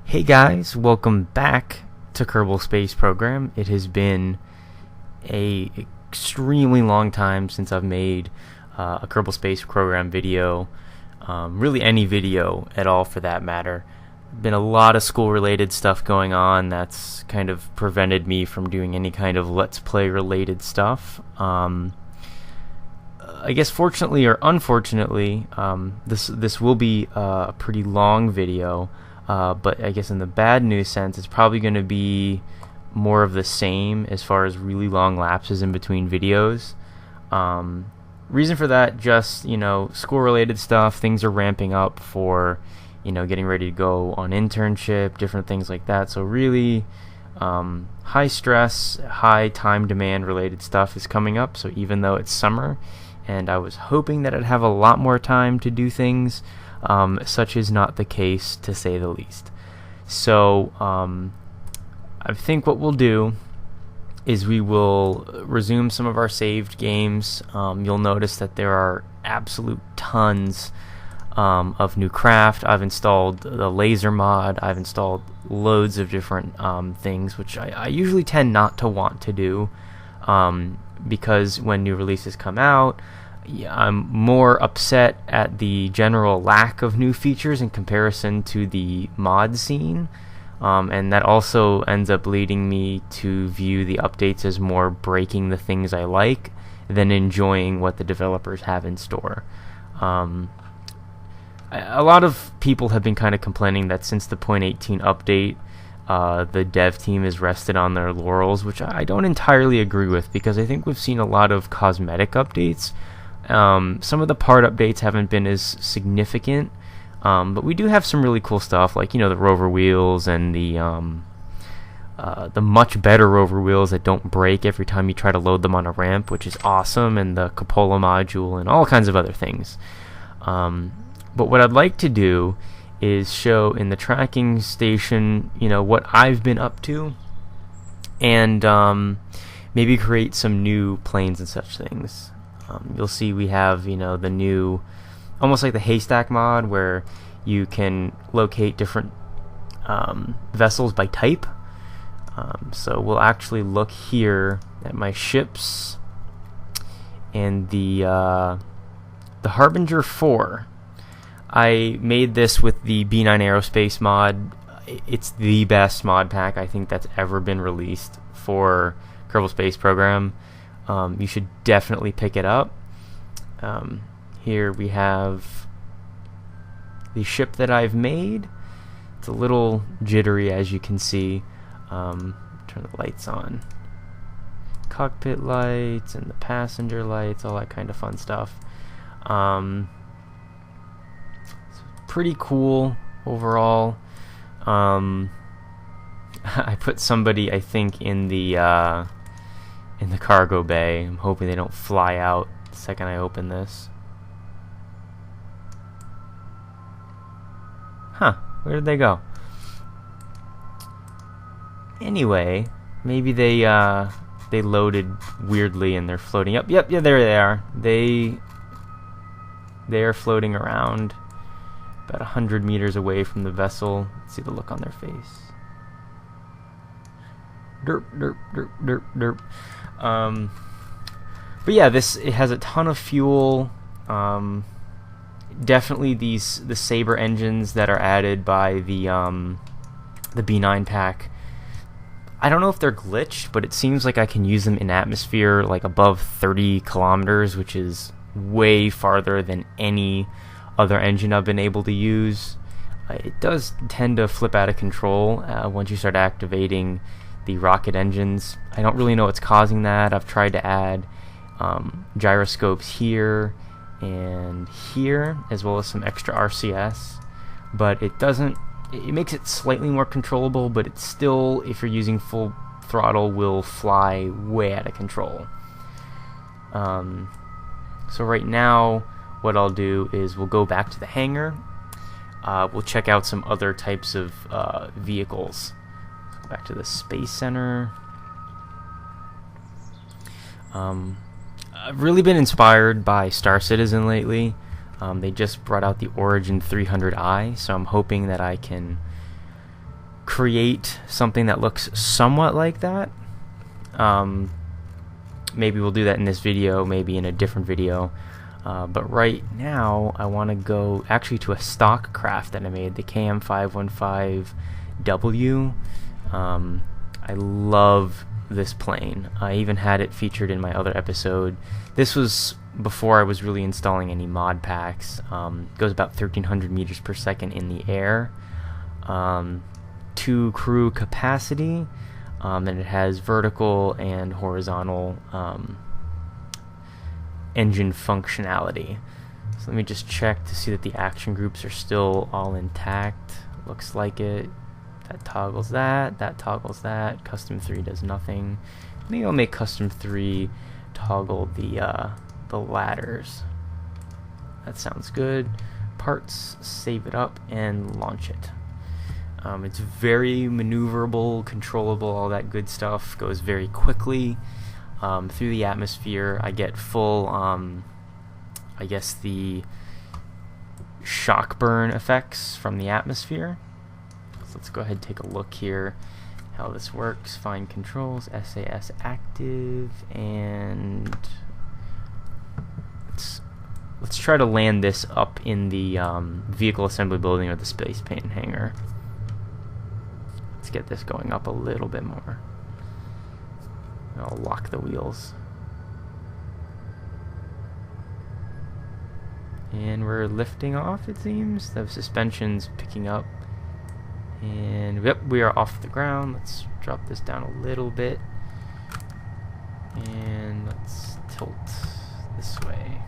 Hey guys, welcome back to Kerbal Space Program. It has been a extremely long time since I've made a Kerbal Space Program video, really any video at all for that matter. Been a lot of school related stuff going on that's kind of prevented me from doing any kind of Let's Play related stuff. I guess fortunately or unfortunately, this will be a pretty long video. But I guess in the bad news sense, it's probably going to be more of the same as far as really long lapses in between videos. Reason for that, just, school-related stuff. Things are ramping up for, getting ready to go on internship, different things like that. So really, high stress, high time demand related stuff is coming up. So even though it's summer, and I was hoping that I'd have a lot more time to do things, such is not the case, to say the least. So I think what we'll do is we will resume some of our saved games. You'll notice that there are absolute tons of new craft. I've installed the laser mod. I've installed loads of different things, which I usually tend not to want to do, because when new releases come out, I'm more upset at the general lack of new features in comparison to the mod scene, and that also ends up leading me to view the updates as more breaking the things I like than enjoying what the developers have in store. A lot of people have been kind of complaining that since the .18 update, the dev team is rested on their laurels, which I don't entirely agree with, because I think we've seen a lot of cosmetic updates. Some of the part updates haven't been as significant, but we do have some really cool stuff, like the rover wheels and the much better rover wheels that don't break every time you try to load them on a ramp, which is awesome, and the cupola module and all kinds of other things. But what I'd like to do is show in the tracking station, what I've been up to, and maybe create some new planes and such things. You'll see we have, the new, almost like the haystack mod, where you can locate different vessels by type. So we'll actually look here at my ships, and the Harbinger 4. I made this with the B9 Aerospace mod. It's the best mod pack I think that's ever been released for Kerbal Space Program. You should definitely pick it up. Here we have the ship that I've made. It's a little jittery, as you can see. Turn the lights on. Cockpit lights and the passenger lights, all that kind of fun stuff. It's pretty cool overall. I put somebody, I think, in the cargo bay. I'm hoping they don't fly out the second I open this. Huh, where did they go? Anyway, maybe they loaded weirdly and they're floating up. Yep, yeah, there they are. They are floating around about 100 meters away from the vessel. Let's see the look on their face. Derp, derp, derp, derp, derp. But yeah, it has a ton of fuel. Definitely the Saber engines that are added by the B9 pack. I don't know if they're glitched, but it seems like I can use them in atmosphere like above 30 kilometers, which is way farther than any other engine I've been able to use. It does tend to flip out of control once you start activating the rocket engines. I don't really know what's causing that. I've tried to add gyroscopes here and here, as well as some extra RCS, but it makes it slightly more controllable, but it's still, if you're using full throttle, will fly way out of control. So right now what I'll do is we'll go back to the hangar. We'll check out some other types of vehicles. Back to the Space Center. I've really been inspired by Star Citizen lately. They just brought out the Origin 300i, so I'm hoping that I can create something that looks somewhat like that. Maybe we'll do that in this video, maybe in a different video. But right now, I want to go actually to a stock craft that I made, the KM515W. I love this plane. I even had it featured in my other episode. This was before I was really installing any mod packs. It goes about 1,300 meters per second in the air. 2 crew capacity. And it has vertical and horizontal engine functionality. So let me just check to see that the action groups are still all intact. Looks like it. That toggles that. That toggles that. Custom 3 does nothing. Maybe I'll make Custom 3 toggle the ladders. That sounds good. Parts, save it up, and launch it. It's very maneuverable, controllable, all that good stuff. Goes very quickly through the atmosphere. I get full, I guess, the shock burn effects from the atmosphere. So let's go ahead and take a look here how this works. Find controls, SAS active, and let's try to land this up in the vehicle assembly building or the space paint hangar. Let's get this going up a little bit more. I'll lock the wheels. And we're lifting off, it seems. The suspension's picking up. And yep, we are off the ground. Let's drop this down a little bit. And let's tilt this way.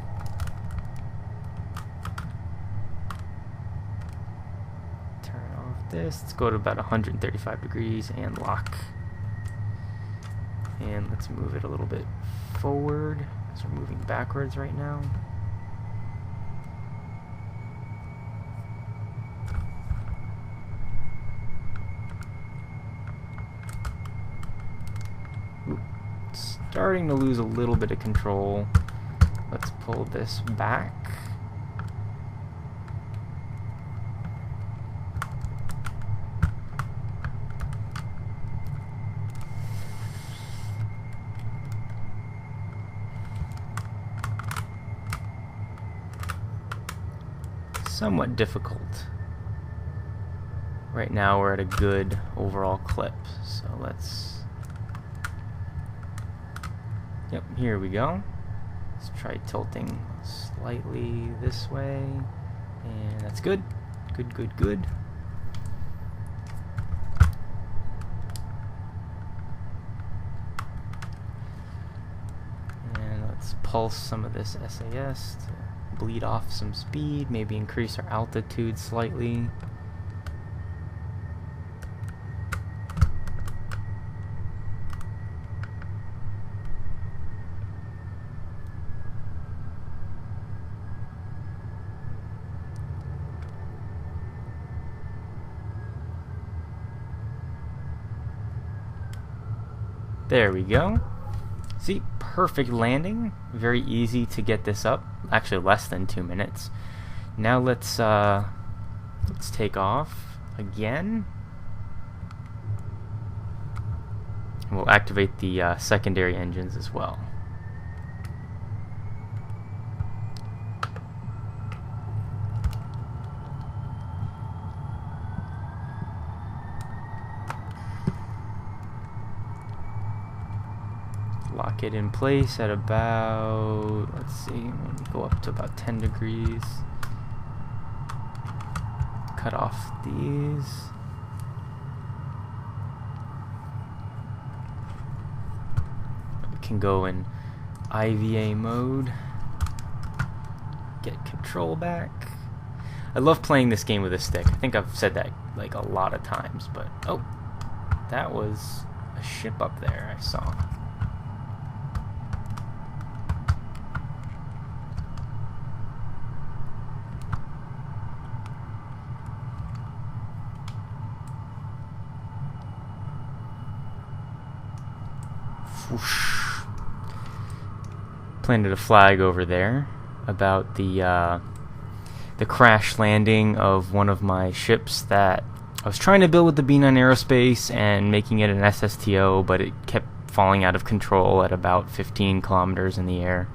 This. Let's go to about 135 degrees and lock. And let's move it a little bit forward, because we're moving backwards right now. Ooh, starting to lose a little bit of control. Let's pull this back. Somewhat difficult. Right now we're at a good overall clip, so let's... Yep, here we go. Let's try tilting slightly this way, and that's good. Good, good, good. And let's pulse some of this SAS to bleed off some speed, maybe increase our altitude slightly. There we go. See, perfect landing. Very easy to get this up. Actually, less than 2 minutes. Now let's take off again. And we'll activate the secondary engines as well. Lock it in place at about, let's see, maybe go up to about 10 degrees. Cut off these. We can go in IVA mode. Get control back. I love playing this game with a stick. I think I've said that like a lot of times, but oh, that was a ship up there I saw. Whoosh. Planted a flag over there about the crash landing of one of my ships that I was trying to build with the B9 Aerospace and making it an SSTO, but it kept falling out of control at about 15 kilometers in the air.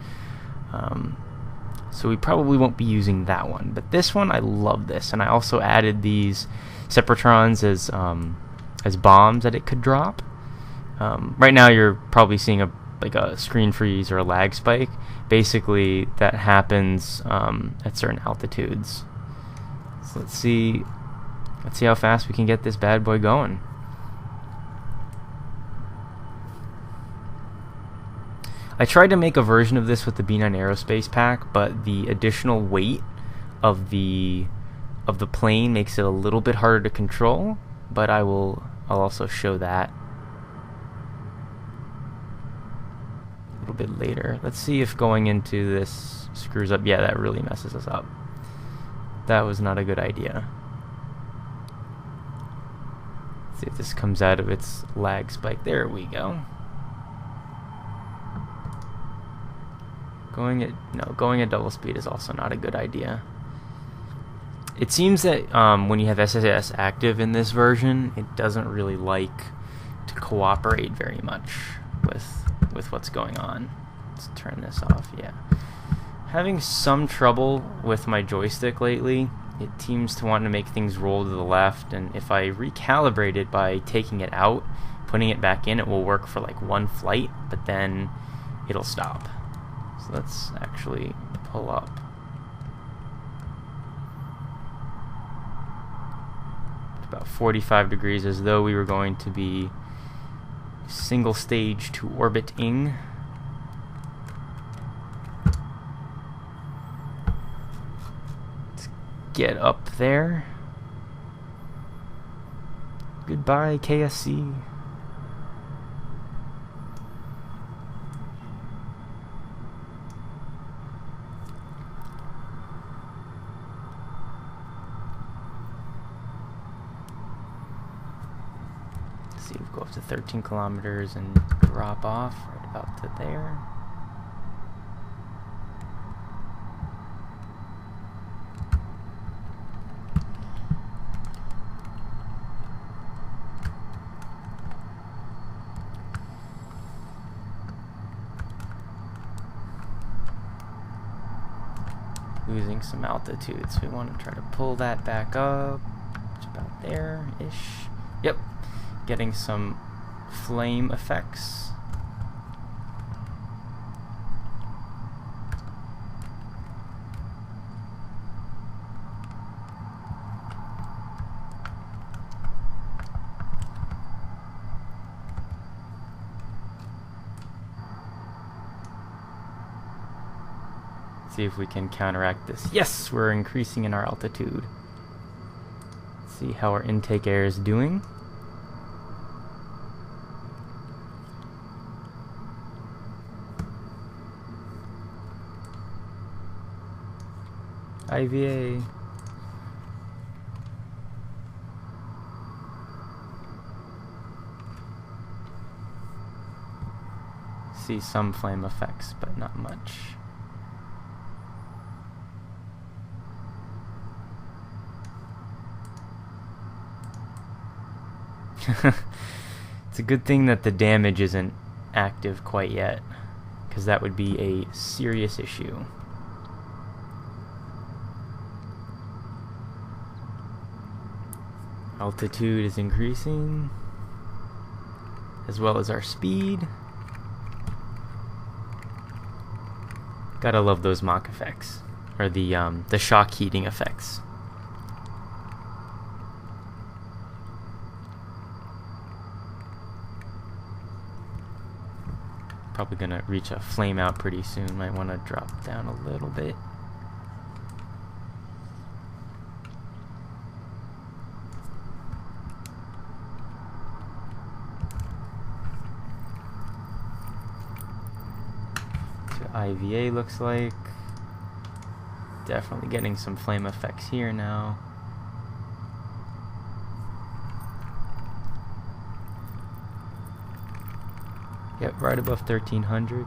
So we probably won't be using that one. But this one, I love this, and I also added these Separatrons as bombs that it could drop. Right now, you're probably seeing a screen freeze or a lag spike. Basically, that happens at certain altitudes. So let's see how fast we can get this bad boy going. I tried to make a version of this with the B9 Aerospace pack, but the additional weight of the plane makes it a little bit harder to control. But I'll also show that a little bit later. Let's see if going into this screws up. Yeah, that really messes us up. That was not a good idea. Let's see if this comes out of its lag spike. There we go. Going at double speed is also not a good idea. It seems that when you have SSS active in this version, it doesn't really like to cooperate very much with what's going on. Let's turn this off. Yeah, having some trouble with my joystick lately. It seems to want to make things roll to the left, and if I recalibrate it by taking it out, putting it back in, it will work for like one flight, but then it'll stop. So let's actually pull up. It's about 45 degrees, as though we were going to be single stage to orbiting. Let's get up there. Goodbye, KSC. See, we'll go up to 13 kilometers and drop off right about to there. Losing some altitude, so we want to try to pull that back up. It's about there-ish. Yep. Getting some flame effects. See if we can counteract this. Yes, we're increasing in our altitude. Let's see how our intake air is doing. IVA. See some flame effects, but not much. It's a good thing that the damage isn't active quite yet, because that would be a serious issue. Altitude is increasing, as well as our speed. Gotta love those Mach effects, or the shock heating effects. Probably gonna reach a flame out pretty soon. Might want to drop down a little bit. IVA looks like. Definitely getting some flame effects here now. Yep, right above 1300.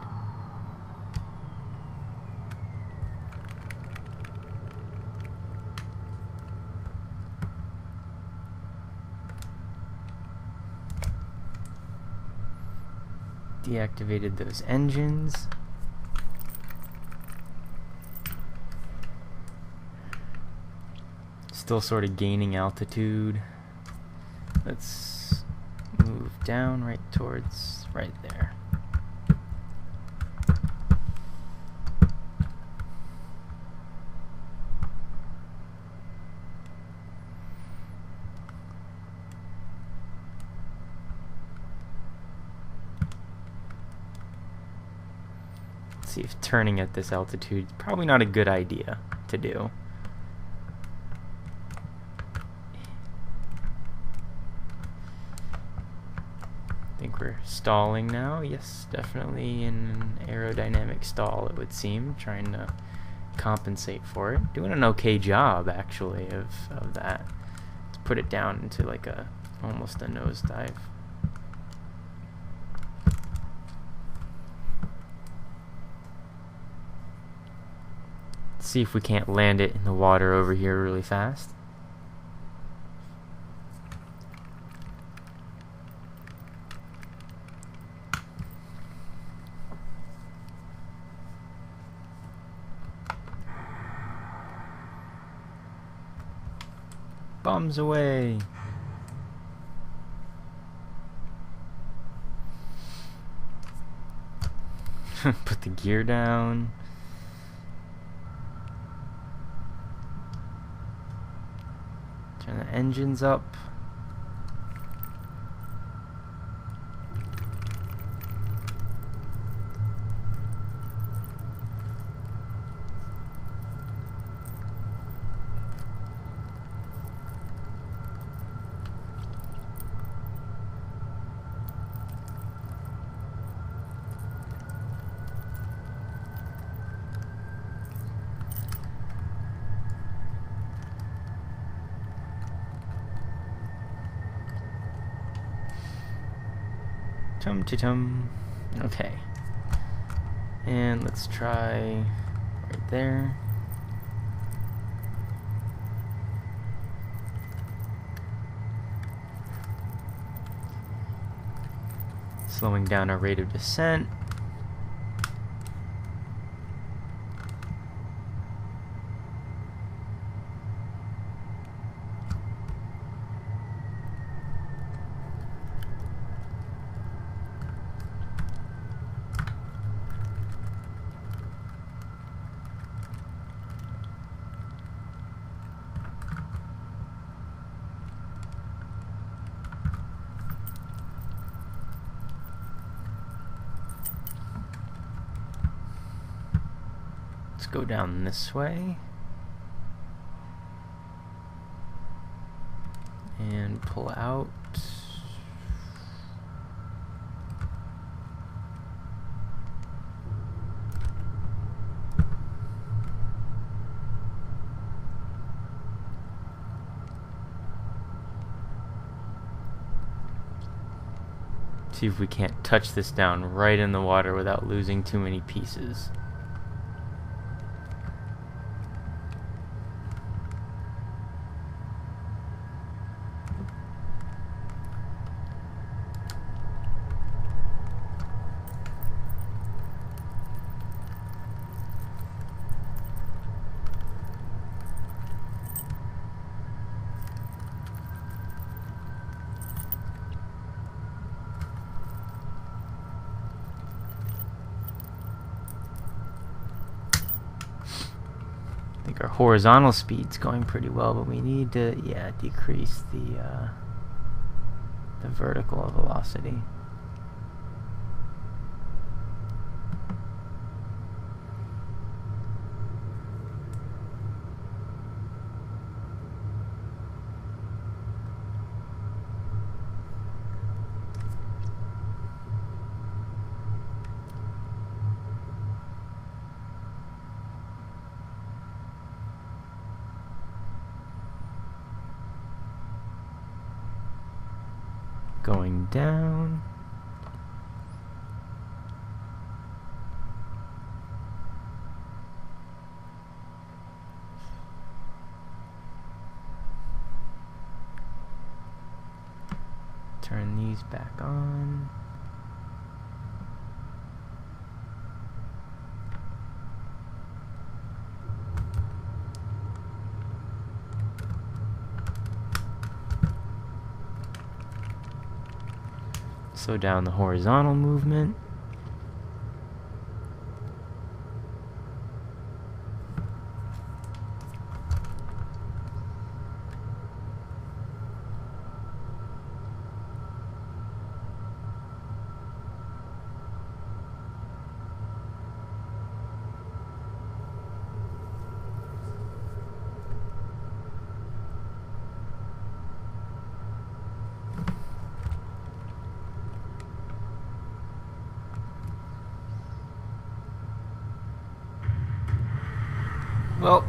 deactivated those engines. Still sort of gaining altitude. Let's move down right towards right there. Let's see if turning at this altitude is probably not a good idea to do. I think we're stalling now. Yes, definitely in an aerodynamic stall, it would seem. Trying to compensate for it. Doing an okay job, actually, of that. Let's put it down into like almost a nosedive. See if we can't land it in the water over here really fast. Bombs away. Put the gear down. Turn the engines up. Tum-ti-tum. Okay. And let's try right there. Slowing down our rate of descent. Let's go down this way and pull out. See if we can't touch this down right in the water without losing too many pieces. I think our horizontal speed's going pretty well, but we need to, decrease the vertical velocity. Going down. Turn these back on. Slow down the horizontal movement. Well,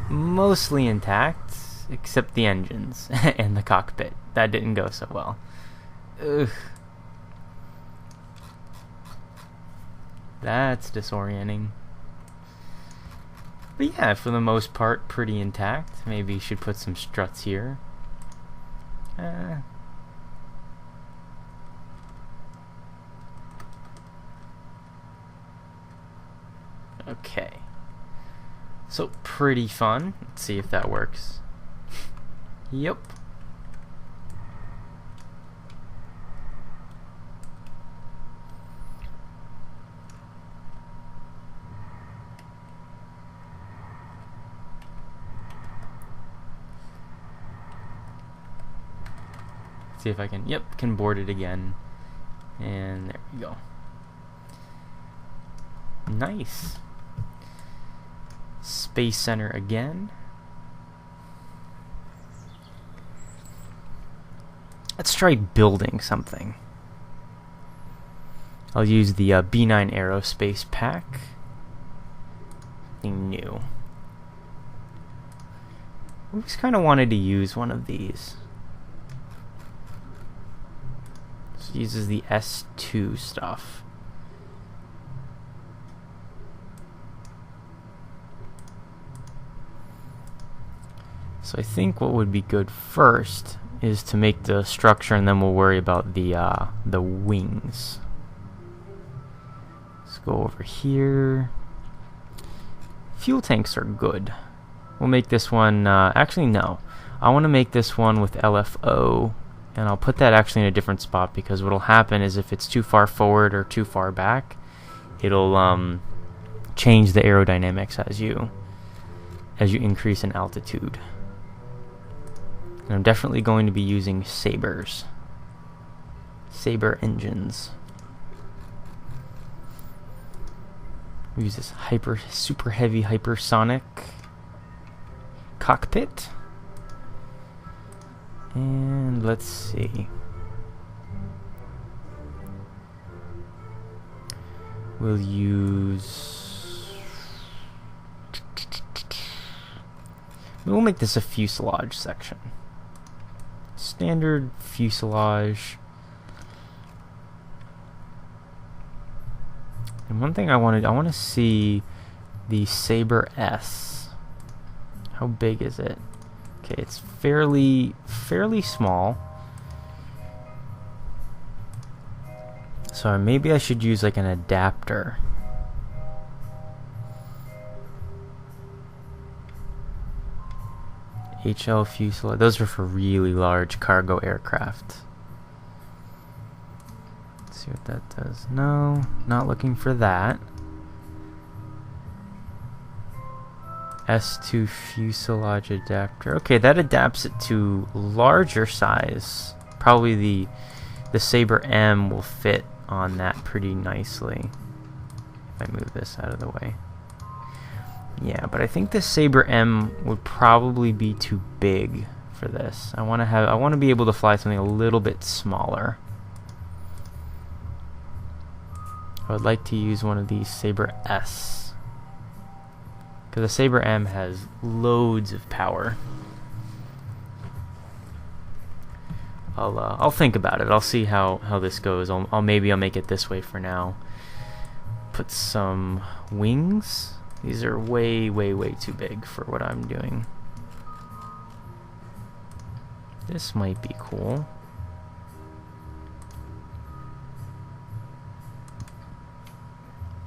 mostly intact, except the engines and the cockpit. That didn't go so well. Ugh. That's disorienting. But yeah, for the most part, pretty intact. Maybe you should put some struts here. Okay. So, pretty fun. Let's see if that works. Yep. See if I can board it again. And there we go. Nice. Space Center again. Let's try building something. I'll use the B9 Aerospace pack. Something new. I always kind of wanted to use one of these. This uses the S2 stuff. So I think what would be good first is to make the structure, and then we'll worry about the wings. Let's go over here. Fuel tanks are good. We'll make this one. Actually, no. I want to make this one with LFO, and I'll put that actually in a different spot, because what'll happen is if it's too far forward or too far back, it'll change the aerodynamics as you increase in altitude. And I'm definitely going to be using Sabre engines. We use this super heavy hypersonic cockpit. And let's see. We'll make this a fuselage section. Standard fuselage. And one thing I want to see the Sabre S. How big is it? Okay, it's fairly small. So maybe I should use like an adapter. HL fuselage. Those are for really large cargo aircraft. Let's see what that does. No, not looking for that. S2 fuselage adapter. Okay, that adapts it to larger size. Probably the Sabre M will fit on that pretty nicely. If I move this out of the way. Yeah, but I think the Sabre M would probably be too big for this. I want to be able to fly something a little bit smaller. I would like to use one of these Sabre S, because the Sabre M has loads of power. I'll think about it. I'll see how this goes. Maybe I'll make it this way for now. Put some wings. These are way too big for what I'm doing. This might be cool.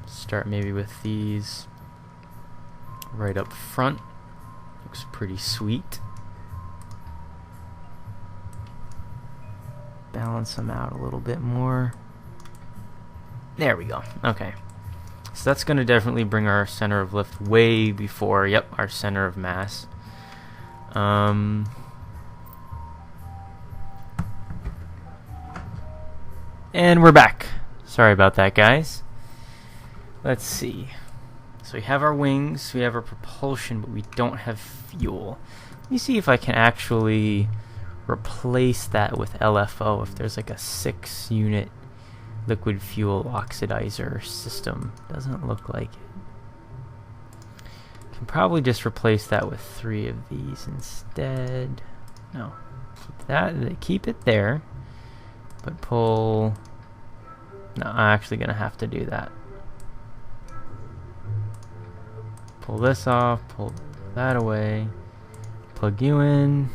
Start maybe with these right up front. Looks pretty sweet. balance them out a little bit more. There we go. Okay. So that's going to definitely bring our center of lift way before, yep, our center of mass. And we're back. Sorry about that, guys. Let's see. So we have our wings, we have our propulsion, but we don't have fuel. Let me see if I can actually replace that with LFO, if there's like a 6-unit liquid fuel oxidizer system. Doesn't look like it. Can probably just replace that with 3 of these instead. No. Keep it there, but pull... No, I'm actually gonna have to do that. Pull this off, pull that away, plug you in,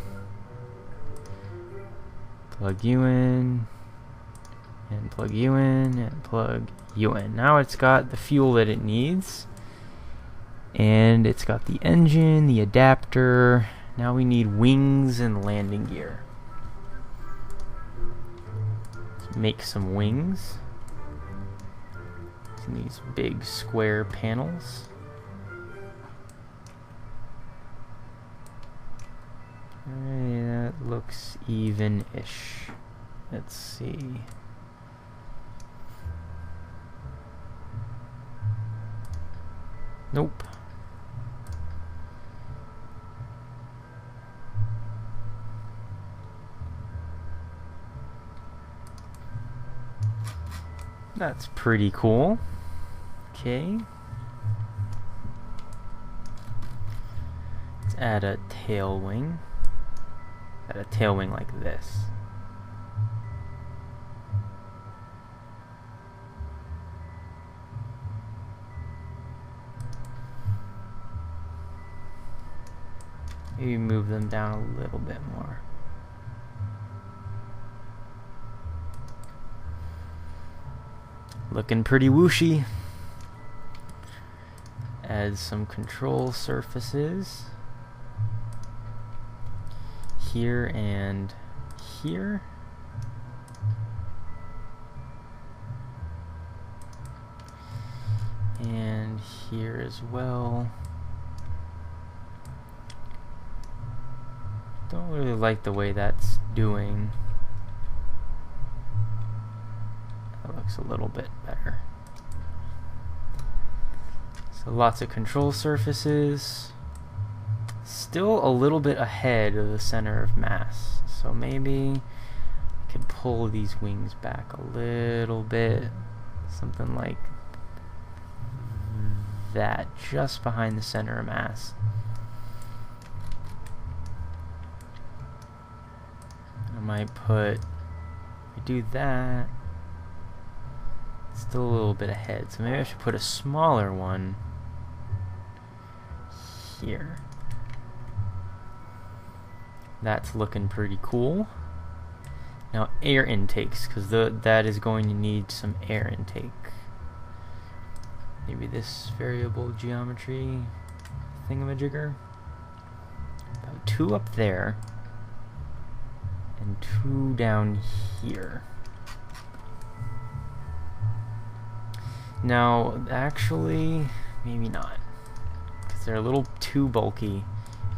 plug you in, and plug you in, and plug you in. Now it's got the fuel that it needs, and it's got the engine, the adapter. Now we need wings and landing gear. Let's make some wings. These big square panels. That looks even-ish. Let's see. Nope. That's pretty cool. Okay. Let's add a tail wing. Add a tail wing like this. Maybe move them down a little bit more. Looking pretty whooshy. Add some control surfaces here and here. And here as well. Don't really like the way that's doing. That looks a little bit better. So lots of control surfaces. Still a little bit ahead of the center of mass. So maybe I could pull these wings back a little bit. Something like that, just behind the center of mass. I might do that. Still a little bit ahead, so maybe I should put a smaller one here. That's looking pretty cool. Now air intakes, because that is going to need some air intake. Maybe this variable geometry thingamajigger. About 2 up there and 2 down here. Now, actually, maybe not, because they're a little too bulky.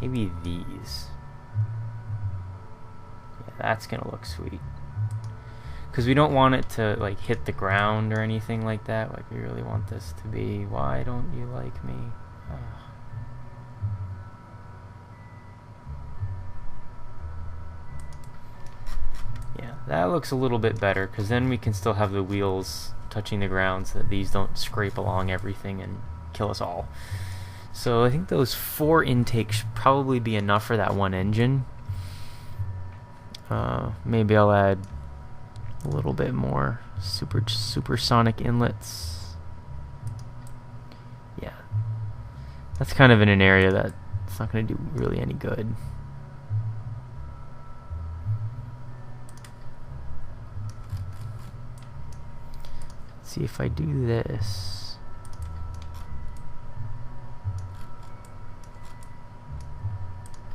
Maybe these. Yeah, that's gonna look sweet. Because we don't want it to like hit the ground or anything like that. Like, we really want this to be, why don't you like me? Ugh. Yeah, that looks a little bit better, because then we can still have the wheels touching the ground so that these don't scrape along everything and kill us all. So I think those 4 intakes should probably be enough for that one engine. Maybe I'll add a little bit more supersonic inlets. Yeah, that's kind of in an area that it's not going to do really any good. Let's see if I do this.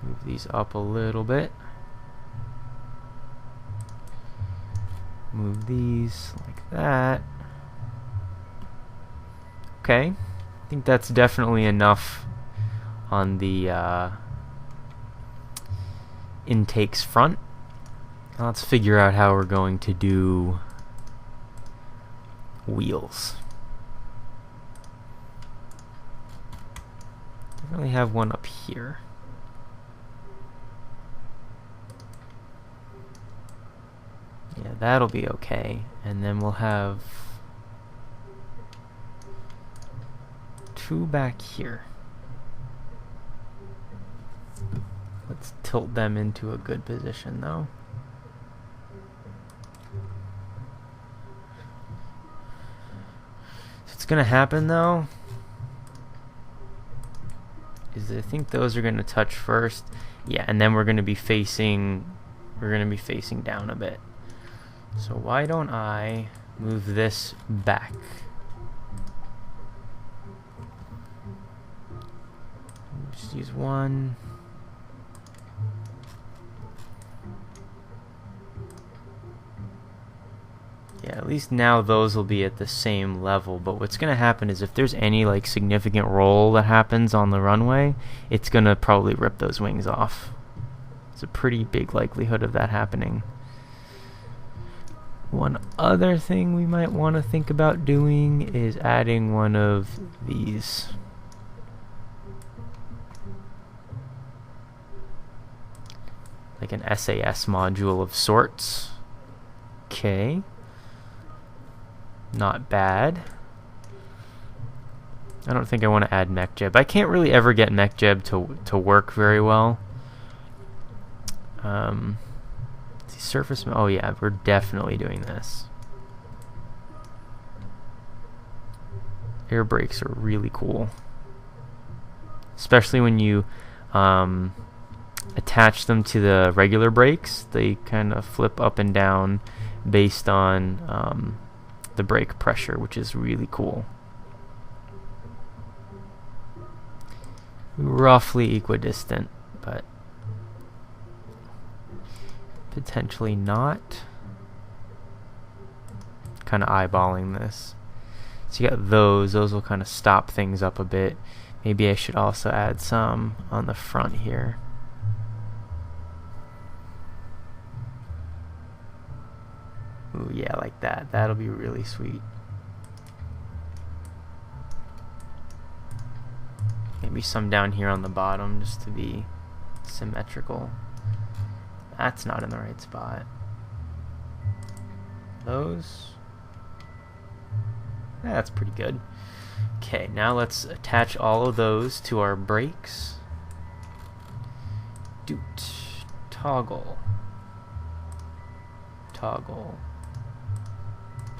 Move these up a little bit. Move these like that. Okay, I think that's definitely enough on the intakes front. Now let's figure out how we're going to do wheels. I really have one up here. Yeah, that'll be okay. And then we'll have two back here. Let's tilt them into a good position though. So what's gonna happen though is I think those are gonna touch first. Yeah, and then we're gonna be facing down a bit. So why don't I move this back? Just use one. Yeah, at least now those will be at the same level, but what's going to happen is if there's any like significant roll that happens on the runway, it's going to probably rip those wings off. It's a pretty big likelihood of that happening. One other thing we might want to think about doing is adding one of these. Like an SAS module of sorts. Okay. Not bad. I don't think I want to add mechjeb. I can't really ever get mechjeb to work very well. Surface. Oh yeah, we're definitely doing this. Air brakes are really cool, especially when you attach them to the regular brakes. They kind of flip up and down based on the brake pressure, which is really cool. Roughly equidistant, but potentially not. Kind of eyeballing this. So you got those will kind of stop things up a bit. Maybe I should also add some on the front here. Ooh, yeah, like that. That'll be really sweet. Maybe some down here on the bottom just to be symmetrical. That's not in the right spot. Those. That's pretty good. Okay, now let's attach all of those to our brakes. Doot. Toggle. Toggle.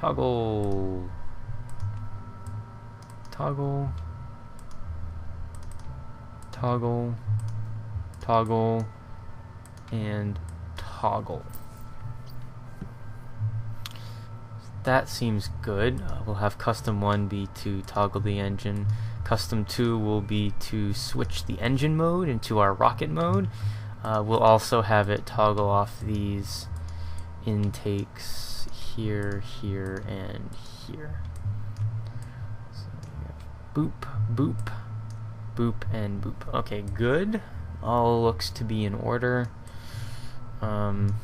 Toggle. Toggle. Toggle. Toggle. And toggle. That seems good. We'll have custom 1 be to toggle the engine. Custom 2 will be to switch the engine mode into our rocket mode. We'll also have it toggle off these intakes here, here, and here. So we have boop, boop, boop, and boop. Okay, good. All looks to be in order.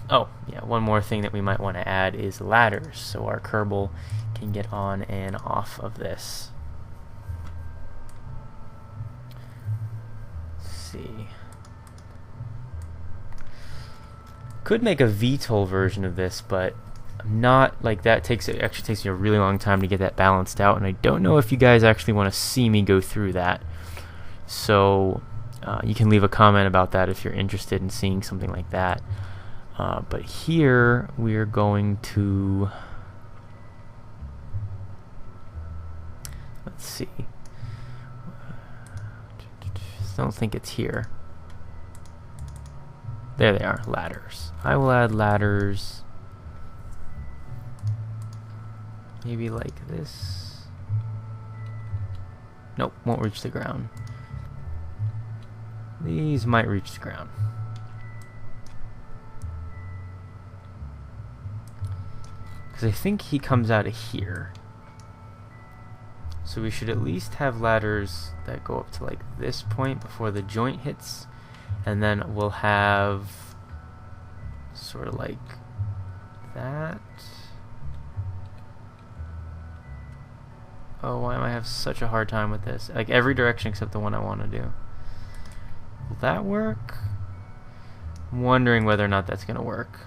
Oh, yeah, one more thing that we might want to add is ladders, so our Kerbal can get on and off of this. Let's see. Could make a VTOL version of this, but not like that. It actually takes me a really long time to get that balanced out, and I don't know if you guys actually want to see me go through that. So you can leave a comment about that if you're interested in seeing something like that. But here we're going to, let's see. I don't think it's here. There they are, ladders. I will add ladders. Maybe like this. Nope, won't reach the ground. These might reach the ground. because I think he comes out of here. So we should at least have ladders that go up to like this point before the joint hits, and then we'll have sort of like that. Oh, why am I have such a hard time with this? Like every direction except the one I want to do. Will that work? I'm wondering whether or not that's going to work.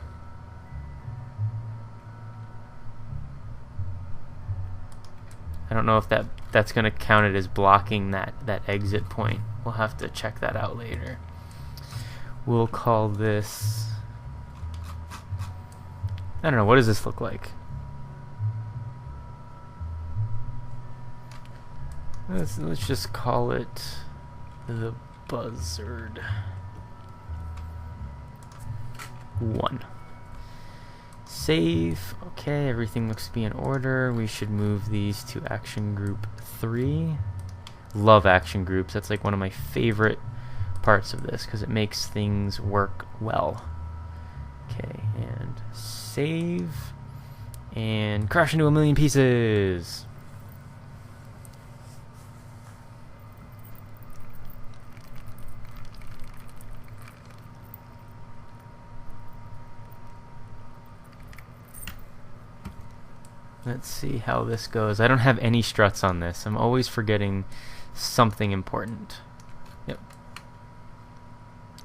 I don't know if that's going to count it as blocking that exit point. We'll have to check that out later. We'll call this... I don't know, what does this look like? Let's just call it the buzzard 1. Save. Okay, everything looks to be in order. We should move these to action group 3. Love action groups. That's like one of my favorite parts of this because it makes things work well. Okay, and save. And crash into a million pieces. Let's see how this goes. I don't have any struts on this. I'm always forgetting something important. Yep.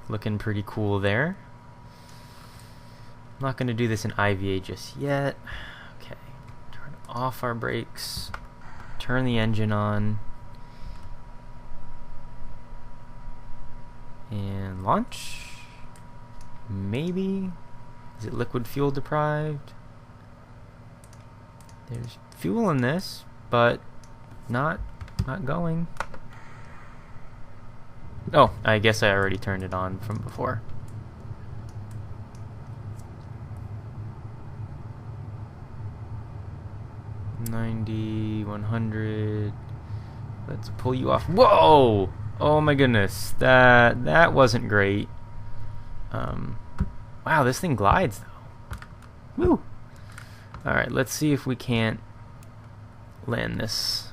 Looking pretty cool there. I'm not going to do this in IVA just yet. Okay. Turn off our brakes. Turn the engine on. And launch. Maybe. Is it liquid fuel deprived? There's fuel in this, but not going. Oh, I guess I already turned it on from before. 90, 100. Let's pull you off. Whoa! Oh my goodness, that wasn't great. Wow, this thing glides though. Woo! Alright, let's see if we can't land this.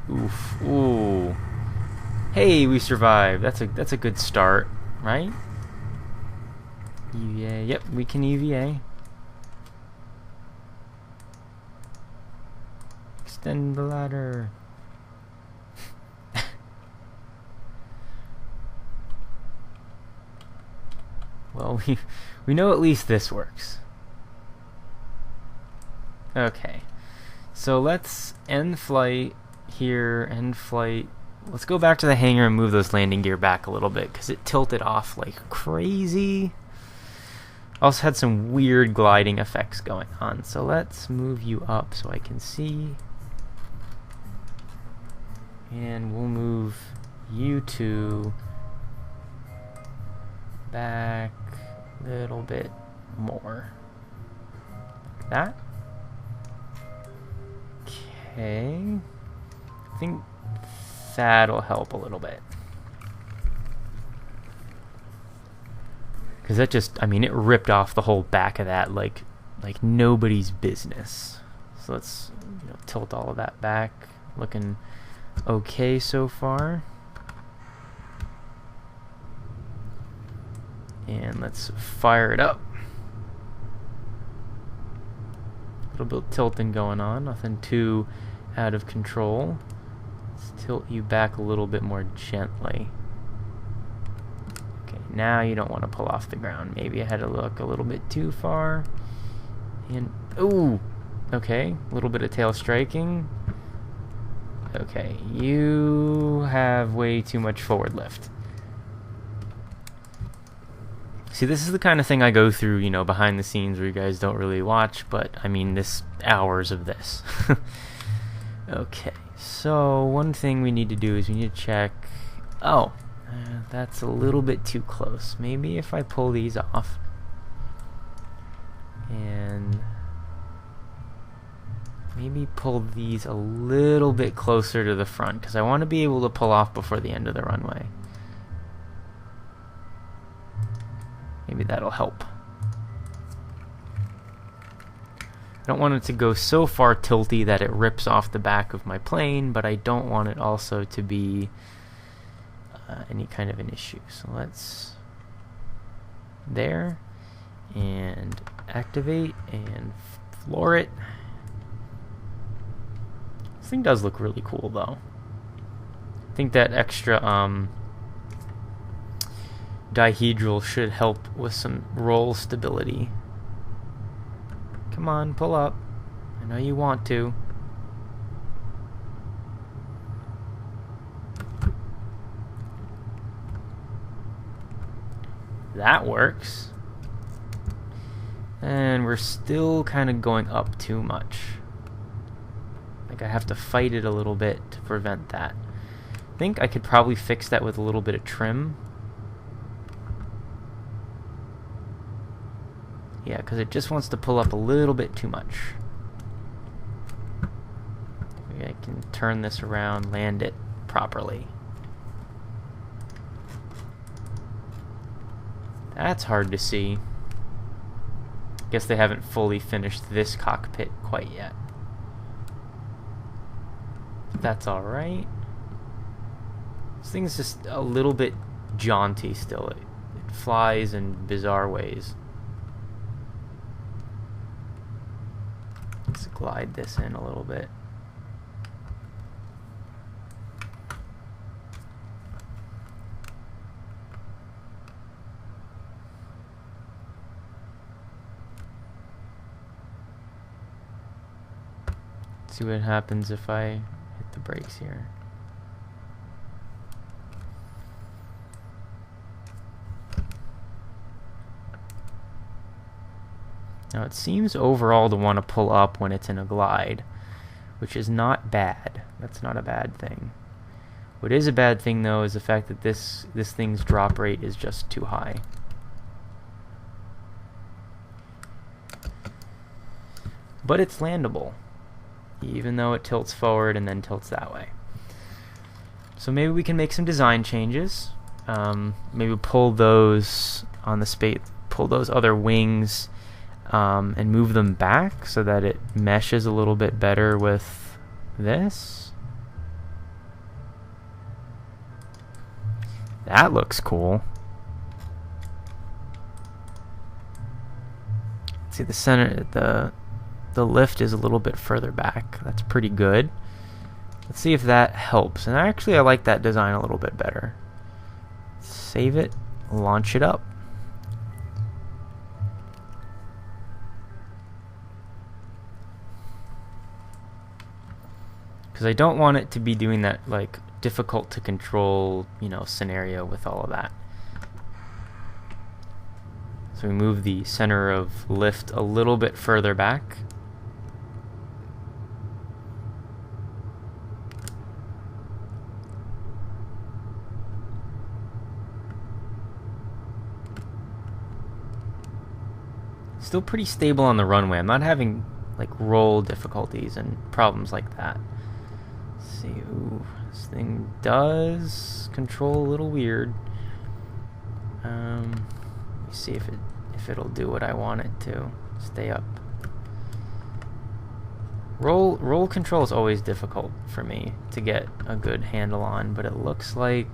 Oof. Ooh. Hey, we survived. That's a good start, right? EVA. Yep, we can EVA. Extend the ladder. Well, we know at least this works. Okay. So let's end flight here, end flight. Let's go back to the hangar and move those landing gear back a little bit because it tilted off like crazy. Also had some weird gliding effects going on. So let's move you up so I can see. And we'll move you two back a little bit more. Like that. Okay. I think that'll help a little bit. Because that just, I mean, it ripped off the whole back of that like nobody's business. So let's tilt all of that back. Looking okay so far. And let's fire it up. A little bit of tilting going on, nothing too out of control. Let's tilt you back a little bit more gently. Okay, now you don't want to pull off the ground. Maybe I had to look a little bit too far. And, ooh, okay, a little bit of tail striking. Okay, you have way too much forward lift. See, this is the kind of thing I go through, behind the scenes where you guys don't really watch, but, I mean, this hours of this. Okay, so one thing we need to do is we need to check... Oh, That's a little bit too close. Maybe if I pull these off and maybe pull these a little bit closer to the front, because I want to be able to pull off before the end of the runway. Maybe that'll help. I don't want it to go so far tilty that it rips off the back of my plane, but I don't want it also to be any kind of an issue. So let's there and activate and floor it. This thing does look really cool though. I think that extra dihedral should help with some roll stability. Come on, pull up. I know you want to. That works. And we're still kind of going up too much. Like I have to fight it a little bit to prevent that. I think I could probably fix that with a little bit of trim. Yeah, because it just wants to pull up a little bit too much. Maybe I can turn this around, land it properly. That's hard to see. Guess they haven't fully finished this cockpit quite yet. That's alright. This thing's just a little bit jaunty still. It flies in bizarre ways. Let's glide this in a little bit. See what happens if I hit the brakes here. Now it seems overall to want to pull up when it's in a glide, which is not bad. That's not a bad thing. What is a bad thing though is the fact that this thing's drop rate is just too high. But it's landable, even though it tilts forward and then tilts that way. So maybe we can make some design changes. Maybe pull those on the space, pull those other wings, and move them back so that it meshes a little bit better with this. That looks cool. See the center, the lift is a little bit further back. That's pretty good. Let's see if that helps. And actually I like that design a little bit better. Save it, launch it up. Because I don't want it to be doing that like difficult to control, you know, scenario with all of that. So we move the center of lift a little bit further back. Still pretty stable on the runway. I'm not having like roll difficulties and problems like that. Let's see, ooh, this thing does control a little weird. Let me see if it'll do what I want it to. Stay up. Roll control is always difficult for me to get a good handle on, but it looks like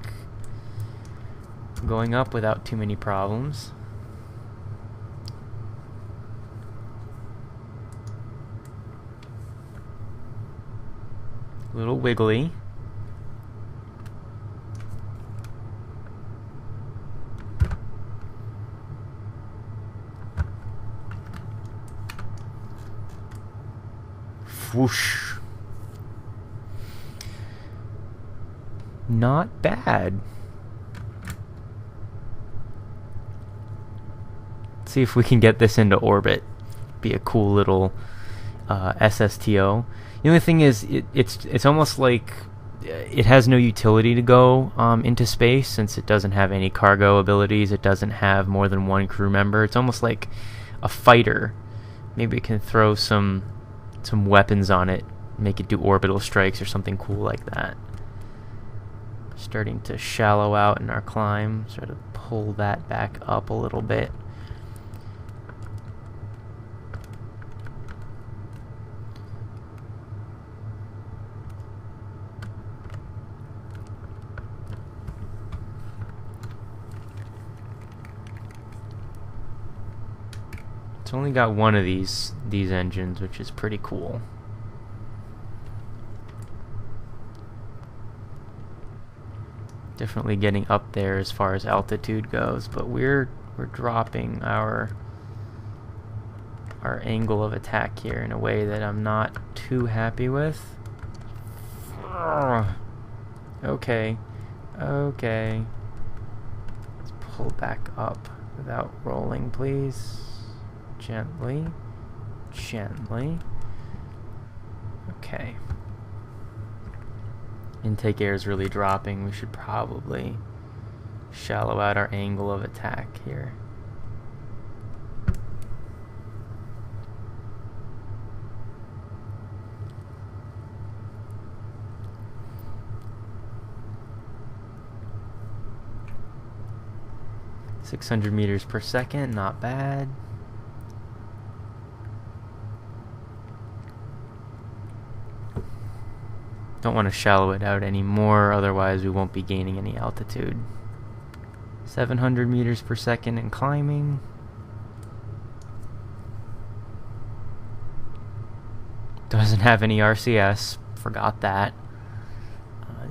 going up without too many problems. A little wiggly. Whoosh. Not bad. Let's see if we can get this into orbit. Be a cool little SSTO. The only thing is, it's almost like it has no utility to go into space since it doesn't have any cargo abilities. It doesn't have more than one crew member. It's almost like a fighter. Maybe it can throw some weapons on it, make it do orbital strikes or something cool like that. Starting to shallow out in our climb. Sort of pull that back up a little bit. It's only got one of these engines, which is pretty cool. Definitely getting up there as far as altitude goes, but we're dropping our angle of attack here in a way that I'm not too happy with. Okay. Let's pull back up without rolling, please. Gently. Okay. Intake air is really dropping. We should probably shallow out our angle of attack here. .600 meters per second, not bad. Don't want to shallow it out anymore, otherwise we won't be gaining any altitude. 700 meters per second and climbing. Doesn't have any RCS, forgot that.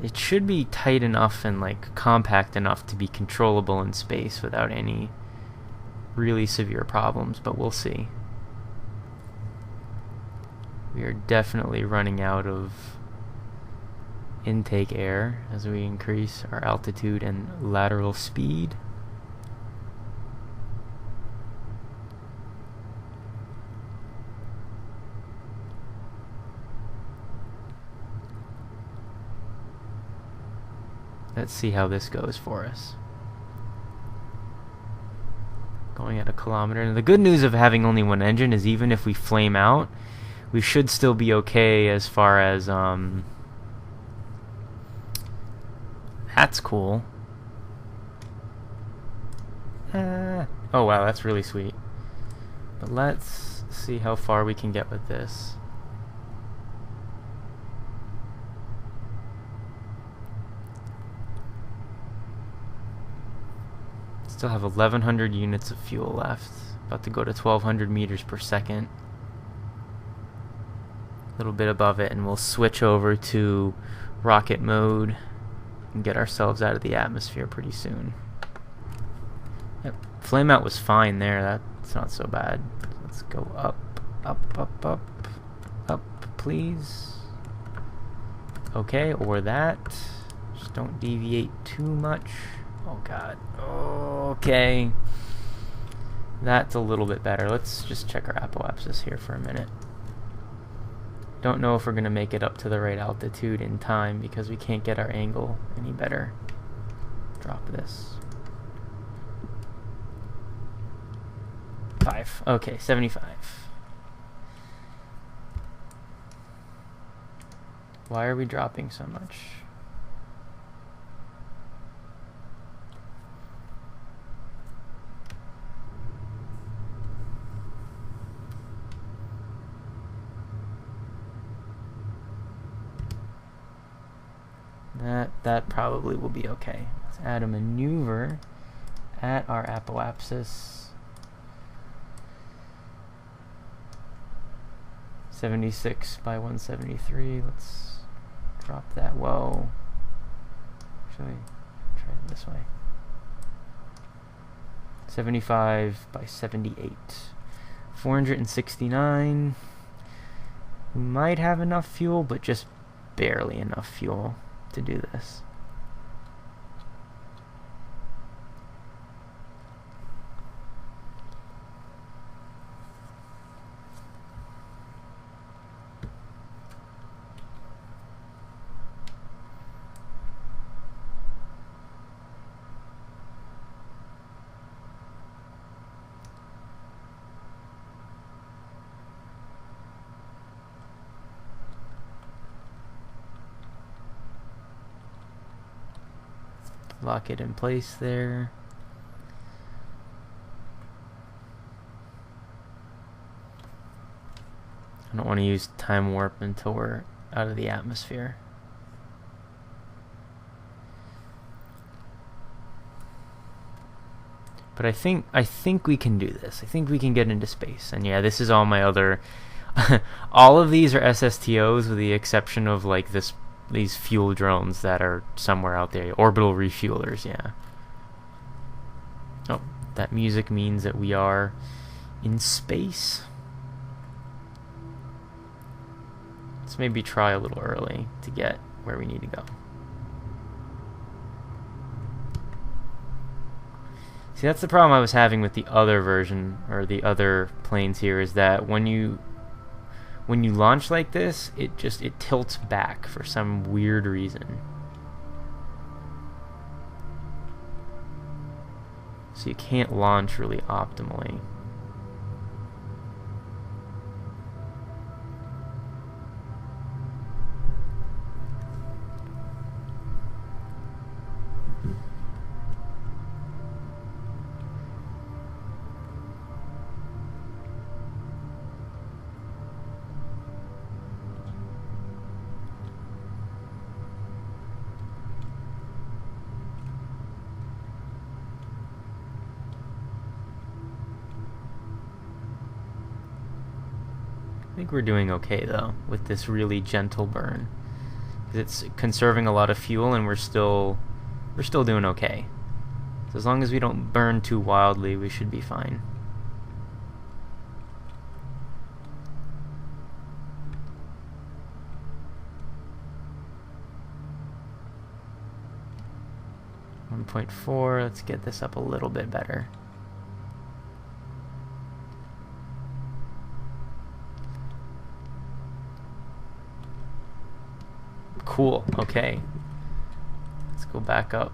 It should be tight enough and like compact enough to be controllable in space without any really severe problems, but we'll see. We are definitely running out of intake air as we increase our altitude and lateral speed. Let's see how this goes for us. Going at 1 kilometer. And the good news of having only one engine is even if we flame out, we should still be okay as far as that's cool. Oh wow, that's really sweet. But let's see how far we can get with this. Still have 1,100 units of fuel left. About to go to 1,200 meters per second. A little bit above it, and we'll switch over to rocket mode and get ourselves out of the atmosphere pretty soon. Yep, flame out was fine there. That's not so bad. Let's go up, please. Okay, or that. Just don't deviate too much. Oh god. Okay. That's a little bit better. Let's just check our apoapsis here for a minute. Don't know if we're going to make it up to the right altitude in time because we can't get our angle any better. Drop this. 5. Okay, 75. Why are we dropping so much? That probably will be okay. Let's add a maneuver at our apoapsis. 76 by 173. Let's drop that. Whoa. Actually, try it this way. 75 by 78. 469. We might have enough fuel, but just barely enough fuel to do this. lock it in place there. I don't want to use time warp until we're out of the atmosphere. But I think we can do this. I think we can get into space. And yeah, this is all my other all of these are SSTOs with the exception of like these fuel drones that are somewhere out there. Orbital refuelers, yeah. Oh, that music means that we are in space. Let's maybe try a little early to get where we need to go. See, that's the problem I was having with the other version, or the other planes here, is that when you launch like this, it tilts back for some weird reason. So you can't launch really optimally. I think we're doing okay though with this really gentle burn. It's conserving a lot of fuel and we're still doing okay. So as long as we don't burn too wildly, we should be fine. .4, let's get this up a little bit better. Cool, okay. Let's go back up.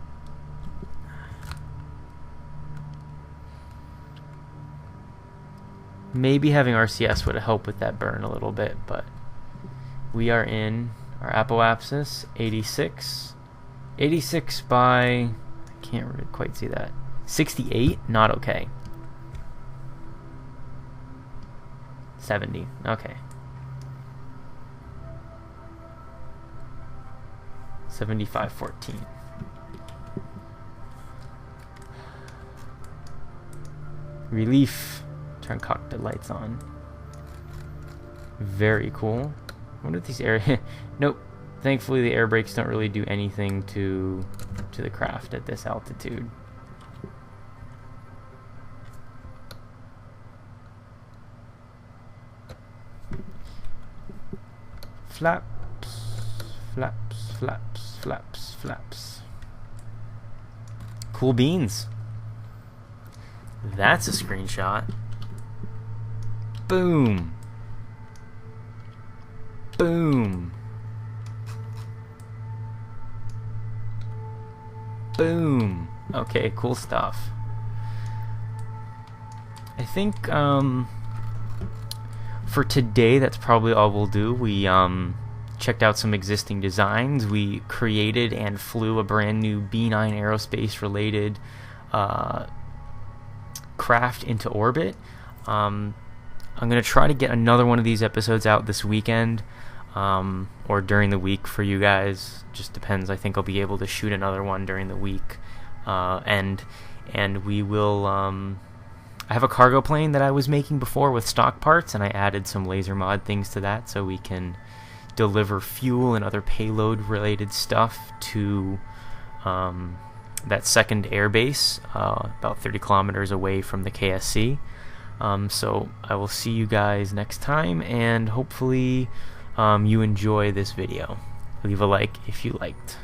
Maybe having RCS would help with that burn a little bit, but we are in our apoapsis, 86. 86 by, I can't really quite see that. 68, not okay. 70, okay. 7514. Relief. Turn cockpit lights on. Very cool. I wonder if these air... Nope. Thankfully the air brakes don't really do anything to the craft at this altitude. Flaps. Flaps. Flaps. Flaps. Flaps. Cool beans. That's a screenshot. Boom. Boom. Boom. Okay, cool stuff. I think for today that's probably all we'll do. We checked out some existing designs. We created and flew a brand new B9 Aerospace related craft into orbit. I'm going to try to get another one of these episodes out this weekend or during the week for you guys. Just depends. I think I'll be able to shoot another one during the week. And we will... I have a cargo plane that I was making before with stock parts, and I added some laser mod things to that so we can deliver fuel and other payload related stuff to that second air base about 30 kilometers away from the KSC. So I will see you guys next time, and hopefully you enjoy this video. Leave a like if you liked.